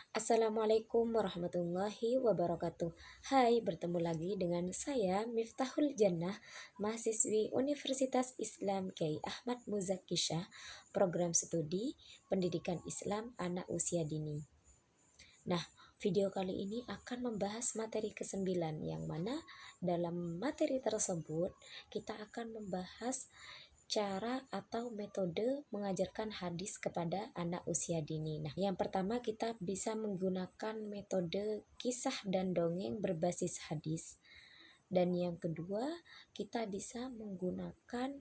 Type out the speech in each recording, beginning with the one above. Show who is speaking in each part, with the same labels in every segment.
Speaker 1: Assalamualaikum warahmatullahi wabarakatuh. Hai, bertemu lagi dengan saya Miftahul Jannah, mahasiswi Universitas Islam Kiai Ahmad Muzakisha, program studi Pendidikan Islam Anak Usia Dini. Nah, video kali ini akan membahas materi ke-9 yang mana dalam materi tersebut kita akan membahas cara atau metode mengajarkan hadis kepada anak usia dini. Nah, yang pertama kita bisa menggunakan metode kisah dan dongeng berbasis hadis. Dan yang kedua, kita bisa menggunakan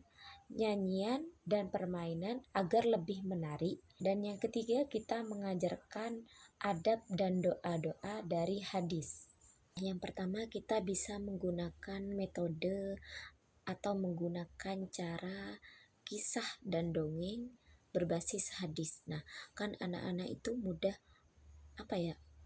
Speaker 1: nyanyian dan permainan agar lebih menarik. Dan yang ketiga, kita mengajarkan adab dan doa-doa dari hadis. Yang pertama, kita bisa menggunakan metode atau menggunakan cara kisah dan dongeng berbasis hadis. Nah, kan anak-anak itu mudah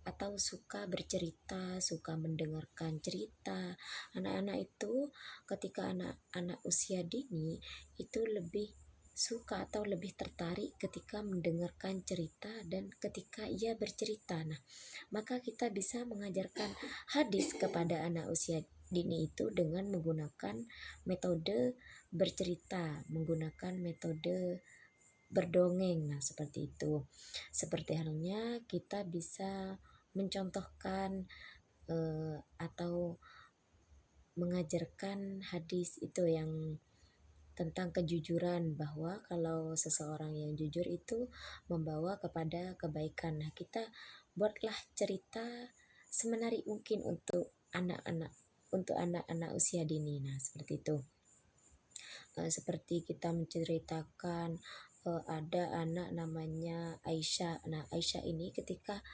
Speaker 1: atau suka bercerita, suka mendengarkan cerita. Anak-anak itu ketika anak-anak usia dini itu lebih suka atau lebih tertarik ketika mendengarkan cerita dan ketika ia bercerita. Nah, maka kita bisa mengajarkan hadis kepada anak usia dini itu dengan menggunakan metode bercerita, menggunakan metode berdongeng. Nah, seperti itu. Seperti halnya kita bisa mencontohkan atau mengajarkan hadis itu yang tentang kejujuran, bahwa kalau seseorang yang jujur itu membawa kepada kebaikan. Nah, kita buatlah cerita semenarik mungkin untuk anak-anak usia dini. Nah, seperti itu. Seperti kita menceritakan ada anak namanya Aisyah. Nah, Aisyah ini ketika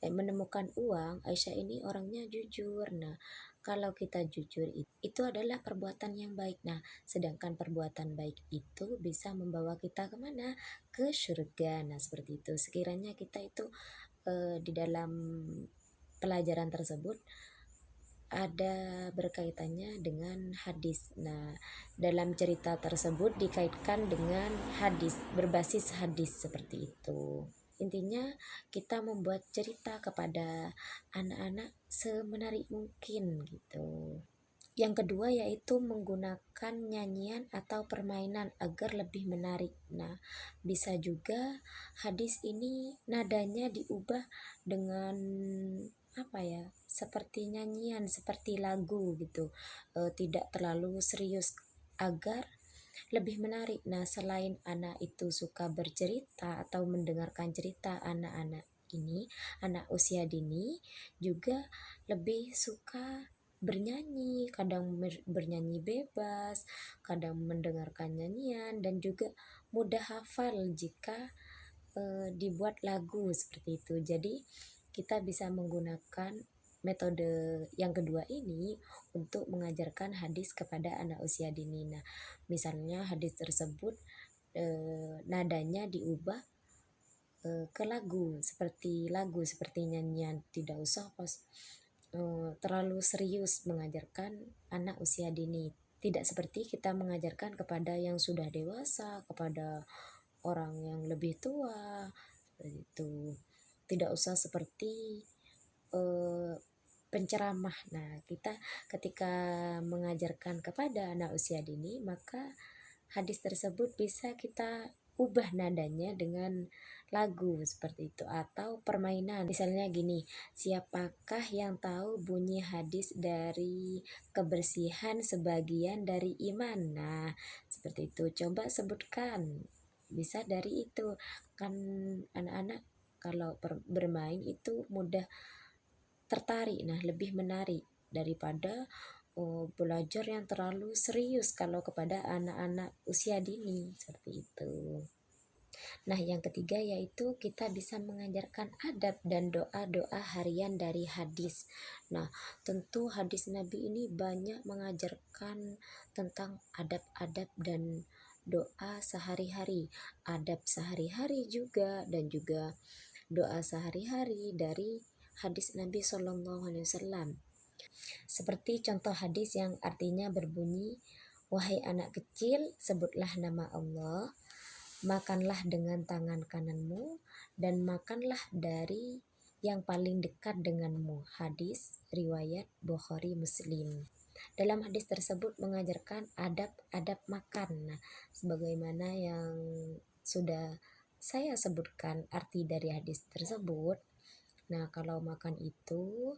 Speaker 1: menemukan uang, Aisyah ini orangnya jujur. Nah, kalau kita jujur itu adalah perbuatan yang baik. Nah, sedangkan perbuatan baik itu bisa membawa kita kemana? Ke surga. Nah, seperti itu. Sekiranya kita itu di dalam pelajaran tersebut ada berkaitannya dengan hadis. Nah, dalam cerita tersebut dikaitkan dengan hadis, berbasis hadis seperti itu. Intinya kita membuat cerita kepada anak-anak semenarik mungkin gitu. Yang kedua yaitu menggunakan nyanyian atau permainan agar lebih menarik. Nah, bisa juga hadis ini nadanya diubah dengan seperti nyanyian, seperti lagu gitu. Tidak terlalu serius agar lebih menarik. Nah, selain anak itu suka bercerita atau mendengarkan cerita, anak-anak ini, anak usia dini juga lebih suka bernyanyi, kadang bernyanyi bebas, kadang mendengarkan nyanyian, dan juga mudah hafal jika dibuat lagu seperti itu. Jadi kita bisa menggunakan metode yang kedua ini untuk mengajarkan hadis kepada anak usia dini. Nah, misalnya hadis tersebut nadanya diubah ke lagu, seperti nyanyian, tidak usah terlalu serius mengajarkan anak usia dini. Tidak seperti kita mengajarkan kepada yang sudah dewasa, kepada orang yang lebih tua, seperti itu. Tidak usah seperti penceramah. Nah, kita ketika mengajarkan kepada anak usia dini, maka hadis tersebut bisa kita ubah nadanya dengan lagu seperti itu atau permainan. Misalnya gini, siapakah yang tahu bunyi hadis dari kebersihan sebagian dari iman? Nah, seperti itu. Coba sebutkan. Bisa dari itu. Kan anak-anak kalau bermain itu mudah tertarik, nah lebih menarik daripada belajar yang terlalu serius kalau kepada anak-anak usia dini seperti itu. Nah, yang ketiga yaitu kita bisa mengajarkan adab dan doa-doa harian dari hadis. Nah, tentu hadis Nabi ini banyak mengajarkan tentang adab-adab dan doa sehari-hari, adab sehari-hari juga, dan juga doa sehari-hari dari hadis Nabi Shallallahu Alaihi Wasallam. Seperti contoh hadis yang artinya berbunyi, wahai anak kecil, sebutlah nama Allah, makanlah dengan tangan kananmu, dan makanlah dari yang paling dekat denganmu. Hadis riwayat Bukhari Muslim. Dalam hadis tersebut mengajarkan adab-adab makan. Nah, sebagaimana yang sudah saya sebutkan arti dari hadis tersebut. Nah, kalau makan itu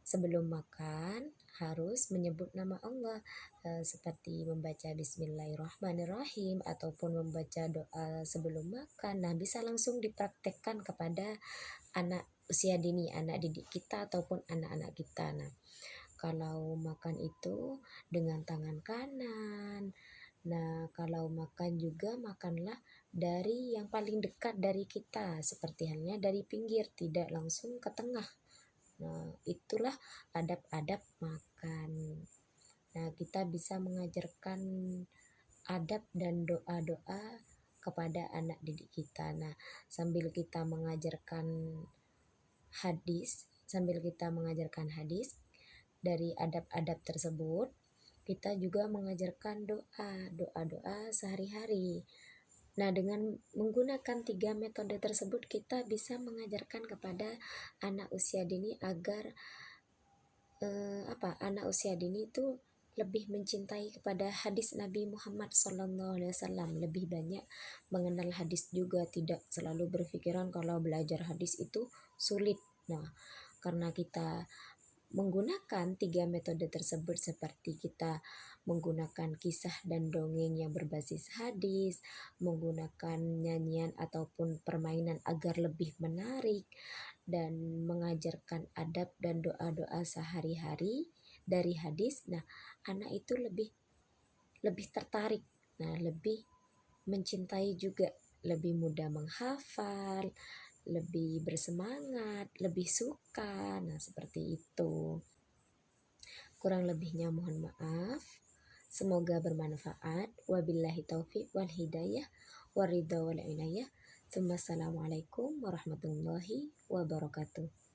Speaker 1: sebelum makan harus menyebut nama Allah, seperti membaca Bismillahirrahmanirrahim ataupun membaca doa sebelum makan. Nah, bisa langsung dipraktekkan kepada anak usia dini, anak didik kita ataupun anak-anak kita. Nah, kalau makan itu dengan tangan kanan. Nah, kalau makan juga makanlah dari yang paling dekat dari kita, seperti halnya dari pinggir, tidak langsung ke tengah. Nah, itulah adab-adab makan. Nah, kita bisa mengajarkan adab dan doa-doa kepada anak didik kita. Nah, sambil kita mengajarkan hadis dari adab-adab tersebut, kita juga mengajarkan doa-doa sehari-hari. Nah, dengan menggunakan 3 metode tersebut, kita bisa mengajarkan kepada anak usia dini agar anak usia dini itu lebih mencintai kepada hadis Nabi Muhammad SAW, lebih banyak mengenal hadis juga, tidak selalu berpikiran kalau belajar hadis itu sulit. Nah, karena kita menggunakan 3 metode tersebut, seperti kita menggunakan kisah dan dongeng yang berbasis hadis, menggunakan nyanyian ataupun permainan agar lebih menarik, dan mengajarkan adab dan doa-doa sehari-hari dari hadis. Nah, anak itu lebih tertarik, nah lebih mencintai juga, lebih mudah menghafal, lebih bersemangat, lebih suka. Nah, seperti itu. Kurang lebihnya mohon maaf. Semoga bermanfaat. Wabillahi taufiq wal hidayah waridha wal inayah. Assalamualaikum warahmatullahi wabarakatuh.